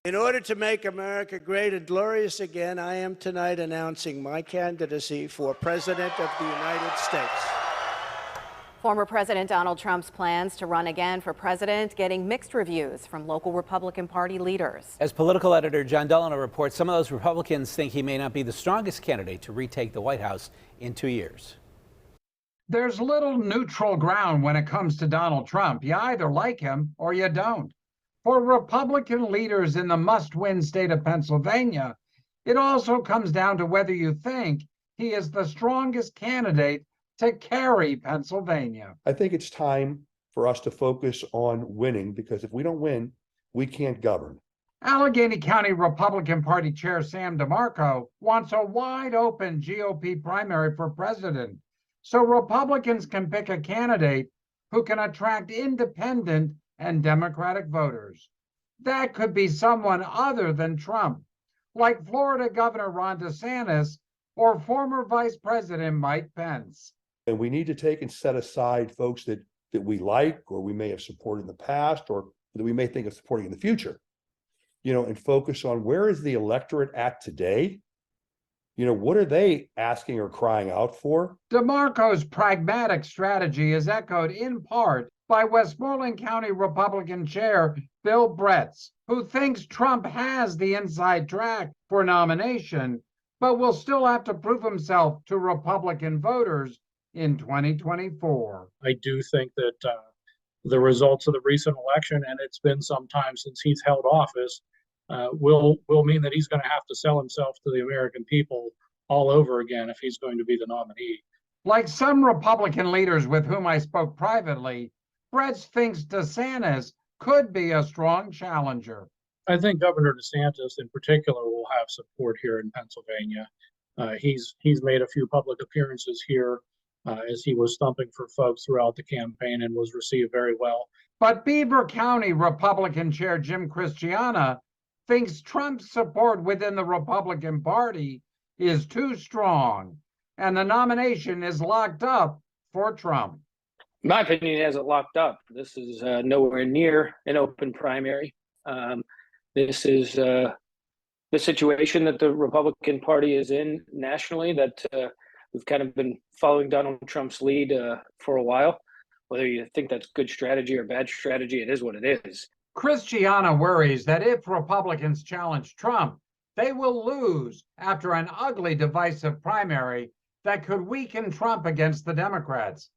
In order to make America great and glorious again, I am tonight announcing my candidacy for President of the United States. Former President Donald Trump's plans to run again for president getting mixed reviews from local Republican Party leaders. As political editor Jon Delano reports, some of those Republicans think he may not be the strongest candidate to retake the White House in 2 years. There's little neutral ground when it comes to Donald Trump. You either like him or you don't. For Republican leaders in the must-win state of Pennsylvania, it also comes down to whether you think he is the strongest candidate to carry Pennsylvania. I think it's time for us to focus on winning, because if we don't win, we can't govern. Allegheny County Republican Party Chair Sam DeMarco wants a wide-open GOP primary for president, so Republicans can pick a candidate who can attract independent and Democratic voters. That could be someone other than Trump, like Florida Governor Ron DeSantis or former Vice President Mike Pence. And we need to take and set aside folks that we like, or we may have supported in the past, or that we may think of supporting in the future, and focus on where is the electorate at today? What are they asking or crying out for? DeMarco's pragmatic strategy is echoed in part by Westmoreland County Republican Chair Bill Bretz, who thinks Trump has the inside track for nomination, but will still have to prove himself to Republican voters in 2024. I do think that the results of the recent election, and it's been some time since he's held office, will mean that he's going to have to sell himself to the American people all over again if he's going to be the nominee. Like some Republican leaders with whom I spoke privately, Bretz thinks DeSantis could be a strong challenger. I think Governor DeSantis in particular will have support here in Pennsylvania. He's made a few public appearances here as he was stumping for folks throughout the campaign and was received very well. But Beaver County Republican Chair Jim Christiana thinks Trump's support within the Republican Party is too strong, and the nomination is locked up for Trump. In my opinion, it has it locked up. This is nowhere near an open primary. This is the situation that the Republican Party is in nationally, that we've kind of been following Donald Trump's lead for a while. Whether you think that's good strategy or bad strategy, it is what it is. Christiana worries that if Republicans challenge Trump, they will lose after an ugly, divisive primary that could weaken Trump against the Democrats.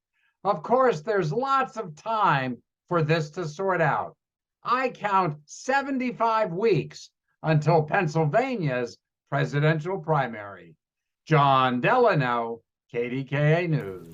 Of course, there's lots of time for this to sort out. I count 75 weeks until Pennsylvania's presidential primary. Jon Delano, KDKA News.